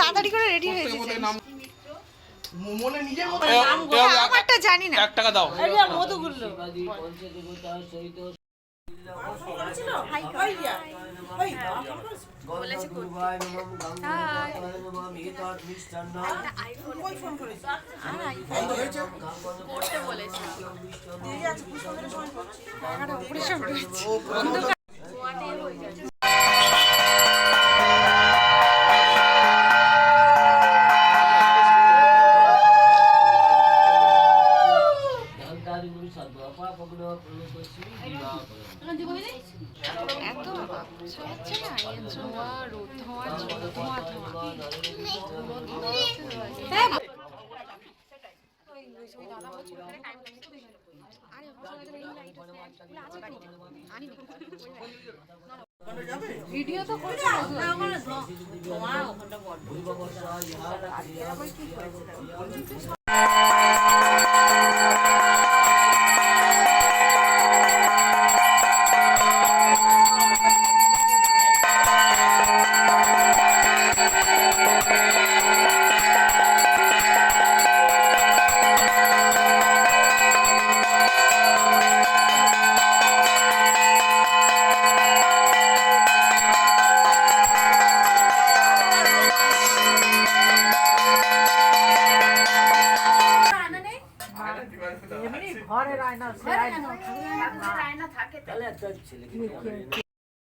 তাড়াতাড়ি করে রেডি হয়ে গেছে। আমারটা জানি না। 1 টাকা দাও। এত হচ্ছে না, ধোঁয়া রোদ, ধোঁয়া ধোঁয়া ধোঁয়া। ভিডিও তো করছে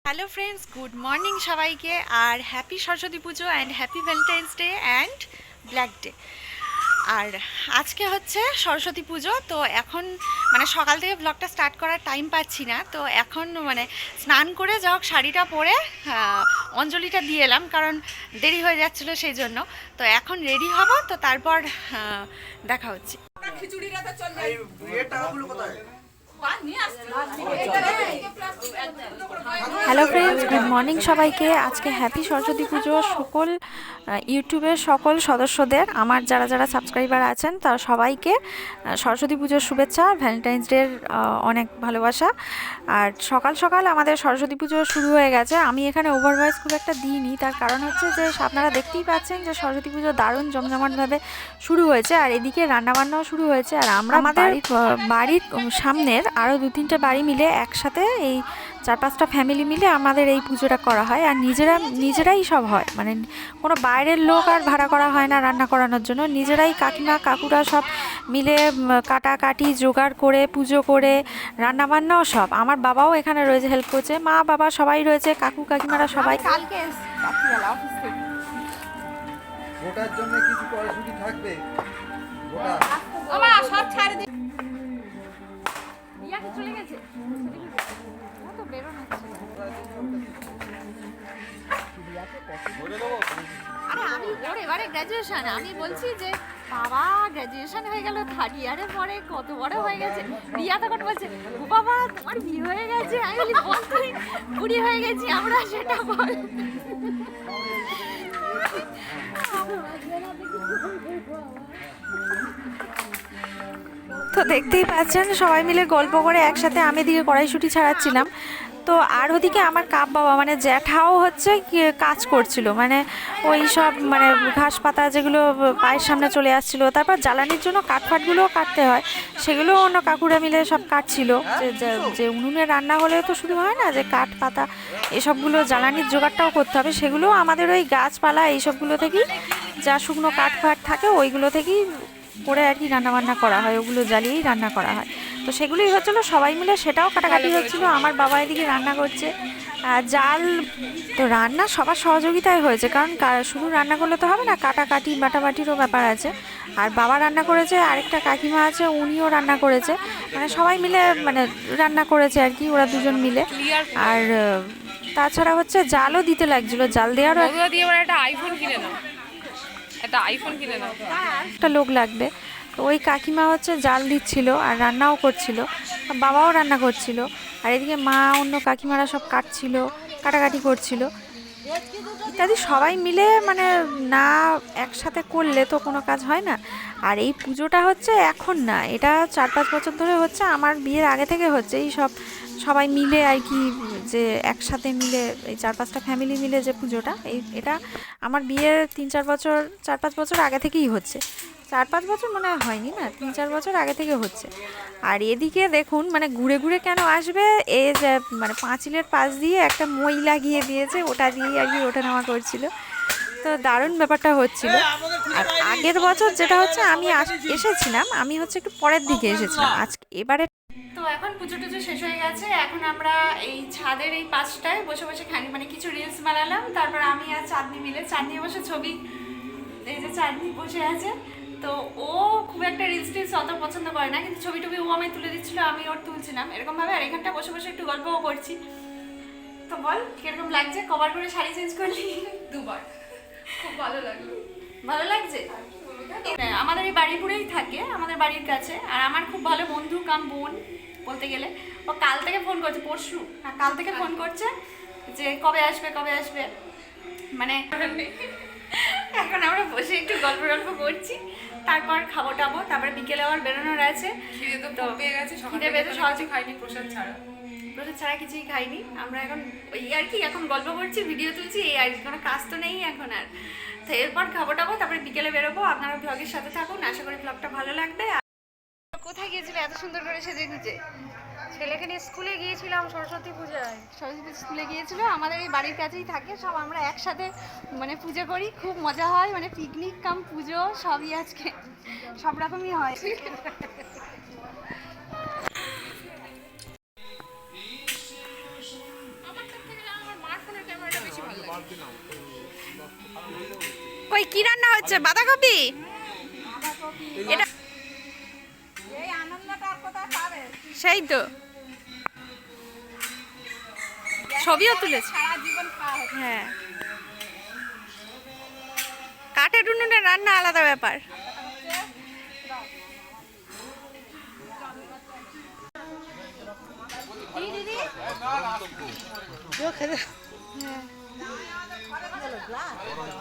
হ্যালো ফ্রেন্ডস, গুড মর্নিং সবাইকে, আর happy Saraswati Pujo and happy Valentine's day and black day. আর আজকে হচ্ছে সরস্বতী পুজো, তো এখন মানে সকাল থেকে ব্লগটা স্টার্ট করার টাইম পাচ্ছি না, তো এখন মানে স্নান করে যা হোক শাড়িটা পরে অঞ্জলিটা দিয়ে এলাম, কারণ দেরি হয়ে যাচ্ছিলো সেই জন্য। তো এখন রেডি হব, তো তারপর দেখা হচ্ছে। হ্যালো ফ্রেন্ডস, গুড মর্নিং সবাইকে। আজকে হ্যাপি সরস্বতী পুজো সকল ইউটিউবের সকল সদস্যদের, আমার যারা যারা সাবস্ক্রাইবার আছেন তারা সবাইকে সরস্বতী পুজোর শুভেচ্ছা, ভ্যালেন্টাইন্স ডের অনেক ভালোবাসা। আর সকাল সকাল আমাদের সরস্বতী পুজো শুরু হয়ে গেছে। আমি এখানে ওভার ভয়েস খুব একটা দিইনি, তার কারণ হচ্ছে যে আপনারা দেখতেই পাচ্ছেন যে সরস্বতী পুজো দারুণ জমজমাটভাবে শুরু হয়েছে, আর এদিকে রান্নাবান্নাও শুরু হয়েছে। আর আমরা আমাদের বাড়ির সামনের আরও 2-3টে বাড়ি মিলে একসাথে এই 4-5টা ফ্যামিলি মিলে আমাদের এই পুজোটা করা হয়, আর নিজেরাই সব হয়, মানে কোনো বাইরের লোক আর ভাড়া করা হয় না রান্না করানোর জন্য। নিজেরাই কাকিমা কাকুরা সব মিলে কাটাকাটি জোগাড় করে পুজো করে রান্নাবান্নাও সব। আমার বাবাও এখানে রয়েছে, হেল্প করছে, মা বাবা সবাই রয়েছে, কাকু কাকিমারা সবাই। কালকে ওটার জন্য কিছু পয়সা থাকবে, ওটা বাবা সব ছাড় দে। ইয়াকে চলে গেছে, ও তো বেরো না। আরে আমি ওর এবারে গ্র্যাজুয়েশন, আমি বলছি যে বাবা গ্র্যাজুয়েশন হয়ে গেল, 3rd ইয়ারের পরে কত বড় হয়ে গেছে। রিয়া তখন বলছে ও বাবা তোমার বিয়ে হয়ে গেছে। আমি বলি বল তুই, বুড়ি হয়ে গেছি আমরা, সেটা বল। তো দেখতেই পাচ্ছেন সবাই মিলে গল্প করে একসাথে আমি দিকে কড়াইশুঁটি ছাড়াচ্ছিলাম। তো আর ওদিকে আমার কাপ বাবা মানে জ্যাঠাও হচ্ছে কাজ করছিল, মানে ওই সব মানে ঘাস পাতা যেগুলো পায়ের সামনে চলে আসছিল, তারপর জ্বালানির জন্য কাঠফাটগুলোও কাটতে হয়, সেগুলো অন্য কাকুরা মিলে সব কাটছিল। যে উনুনে রান্না হলে তো শুধু হয় না যে কাঠ পাতা এসবগুলো জ্বালানির জোগাড়টাও করতে হবে, সেগুলো আমাদের ওই গাছপালা এইসবগুলো থেকেই যা শুকনো কাঠফাট থাকে ওইগুলো থেকেই করে আর কি রান্নাবান্না করা হয়, ওগুলো জ্বালিয়েই রান্না করা হয়। তো সেগুলোই হচ্ছিলো সবাই মিলে, সেটাও কাটাকাটি হচ্ছিলো। আমার বাবা এদিকে রান্না করছে জাল। তো রান্না সবার সহযোগিতায় হয়েছে, কারণ শুধু রান্না করলে তো হবে না, কাটাকাটি বাটাবাটিরও ব্যাপার আছে। আর বাবা রান্না করেছে, আরেকটা কাকিমা আছে উনিও রান্না করেছে, মানে সবাই মিলে মানে রান্না করেছে আর কি, ওরা দুজন মিলে। আর তাছাড়া হচ্ছে জালও দিতে লাগছিলো, জাল দেওয়ারও একটা লোক লাগবে। তো ওই কাকিমা হচ্ছে জাল দিচ্ছিল আর রান্নাও করছিল, বাবাও রান্না করছিল, আর এদিকে মা অন্য কাকিমারা সব কাটাকাটি করছিল ইত্যাদি। সবাই মিলে মানে না একসাথে করলে তো কোনো কাজ হয় না। আর এই পুজোটা হচ্ছে এখন না, এটা 4-5 বছর ধরে হচ্ছে, আমার বিয়ের আগে থেকে হচ্ছে। এই সব সবাই মিলে আর কি, যে একসাথে মিলে এই 4-5টা ফ্যামিলি মিলে যে পুজোটা, এটা আমার বিয়ের 3-4 বছর 4-5 বছর আগে থেকেই হচ্ছে। 4-5 বছর মনে হয় হয়নি, না 3-4 বছর আগে থেকে হচ্ছে। আর এদিকে দেখুন মানে ঘুরে ঘুরে কেন আসবে, এই যে মানে পাঁচিলের পাশ দিয়ে একটা মই লাগিয়ে দিয়েছে, ওটা দিয়েই আর কি ওঠানামা করছিল। তো দারুণ ব্যাপারটা হচ্ছিল। আর আগের বছর যেটা হচ্ছে আমি এসেছিলাম, আমি হচ্ছে একটু পরের দিকে এসেছিলাম আজকে এবারে। তো এখন পুজো টুজো শেষ হয়ে গেছে, এখন আমরা এই ছাদের এই পাশটায় বসে বসে খাই, মানে কিছু রিলস বানালাম, তারপর আমি আর চাঁদনি মিলে, চাঁদনি বসে ছবি, এই যে চাঁদনি বসে আছে, তো ও খুব একটা রিলস টিলস অত পছন্দ করে না, কিন্তু ছবি টবি ও আমায় তুলে দিচ্ছিল, আমি ওর তুলছিলাম এরকমভাবে, আর এখানটা বসে বসে একটু গল্পও করছি। তো বল কিরকম লাগছে, কবার করে শাড়ি চেঞ্জ করলি? 2বার। খুব ভালো লাগলো। ভালো লাগছে। আমাদের এই বাড়িপুরেই থাকে, আমাদের বাড়ির কাছে, আর আমার খুব ভালো বন্ধু কাম বোন বলতে গেলে। ও কাল থেকে ফোন করছে, পরশু হ্যাঁ কাল থেকে ফোন করছে যে কবে আসবে কবে আসবে, মানে এখন আমরা বসে একটু গল্প টল্প করছি, তারপর খাবো টাবো, তারপরে বিকেলে আবার বেরোনোর আছে। খিদে তো খুব পেয়ে গেছে, খিদে পেয়েছে, সহজে খাইনি প্রসাদ ছাড়া। প্রসাদ ছাড়া কিছুই খাইনি আমরা, এখন ওই আর কি এখন গল্প করছি, ভিডিও তুলছি, এই আর কি, কোনো কাজ তো নেই এখন আর। তো এরপর খাবো টাবো, তারপরে বিকেলে বেরোবো। আপনারা ব্লগের সাথে থাকুন, আশা করি ব্লগটা ভালো লাগবে। কোথায় গিয়েছিলে এত সুন্দর করে সেজে গুজে? ছেলেকে নিয়ে স্কুলে গিয়েছিলাম সরস্বতী পূজায়। সরস্বতী স্কুলে গিয়েছিল, আমাদের এই বাড়ির কাছেই থাকে, সব আমরা একসাথে মানে পুজো করি, খুব মজা হয়, মানে পিকনিক কাম পুজো সবই আজকে সব রকমই হয়। কই কি রান্না হচ্ছে? বাঁধাকপি? এটা সেই তো ছবিও তুলেছে। হ্যাঁ, কাঠের উনুনে রান্না আলাদা ব্যাপার।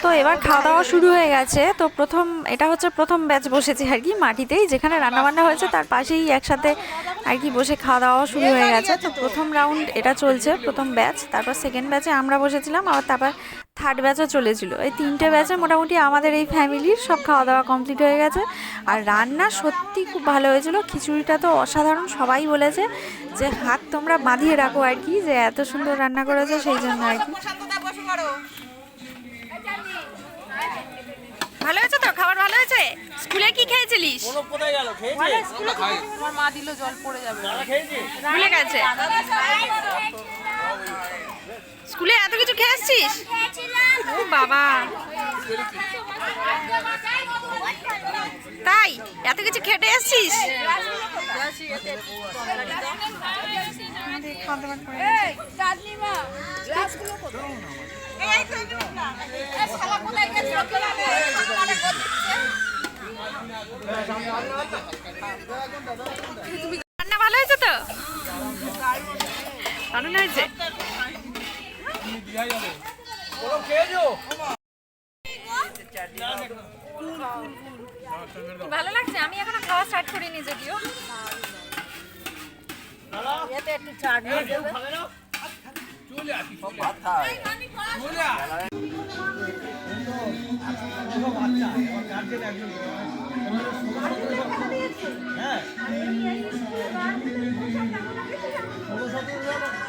তো এবার খাওয়া দাওয়া শুরু হয়ে গেছে। তো এটা হচ্ছে প্রথম ব্যাচ বসেছে আর কি মাটিতেই, যেখানে রান্নাবান্না হয়েছে তার পাশেই একসাথে আর কি বসে খাওয়া দাওয়া শুরু হয়ে গেছে। তো প্রথম রাউন্ড এটা চলছে, প্রথম ব্যাচ, তারপর সেকেন্ড ব্যাচে আমরা বসেছিলাম, আবার তারপর থার্ড ব্যাচও চলেছিল। এই 3টে ব্যাচে মোটামুটি আমাদের এই ফ্যামিলির সব খাওয়া দাওয়া কমপ্লিট হয়ে গেছে। আর রান্না সত্যি খুব ভালো হয়েছিল, খিচুড়িটা তো অসাধারণ, সবাই বলেছে যে হাত তোমরা বাঁধিয়ে রাখো আর কি, যে এত সুন্দর রান্না করেছে, সেই জন্য আর কি। ভালো হয়েছে তো, খাবার ভালো হয়েছে। স্কুলে কি খেয়েছিলিস? আমার মা দিল, জল পড়ে যাবে। ভুলে গেছে। স্কুলে এত কিছু খেয়েছিস? ও বাবা, তাই এত কিছু খেটে এসছিস? রান্না ভালো হয়েছে তো? দারুণ হয়েছে। ভালো লাগছে। আমি এখনো খাওয়া স্টার্ট করিনি যদিও। একটু চাটনি দেবে।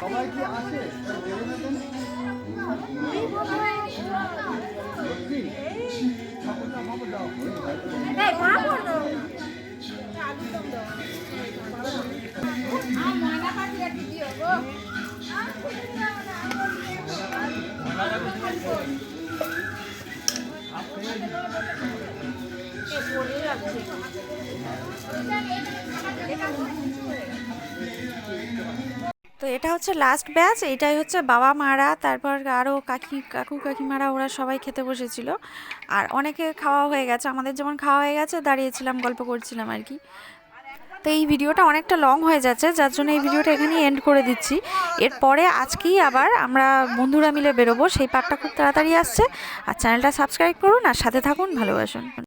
সবাই কি আছে? তো এটা হচ্ছে লাস্ট ব্যাচ, এটাই হচ্ছে বাবা মারা, তারপর আরও কাকু কাকিমারা, ওরা সবাই খেতে বসেছিল। আর অনেকে খাওয়া হয়ে গেছে, আমাদের যেমন খাওয়া হয়ে গেছে, দাঁড়িয়েছিলাম গল্প করছিলাম আর কি। তো এই ভিডিওটা অনেকটা লং হয়ে যাচ্ছে, যার জন্য এই ভিডিওটা এখানেই এন্ড করে দিচ্ছি। এরপরে আজকেই আবার আমরা বন্ধুরা মিলে বেরোবো, সেই পার্টটা খুব তাড়াতাড়ি আসছে। আর চ্যানেলটা সাবস্ক্রাইব করুন আর সাথে থাকুন, ভালোবাসুন।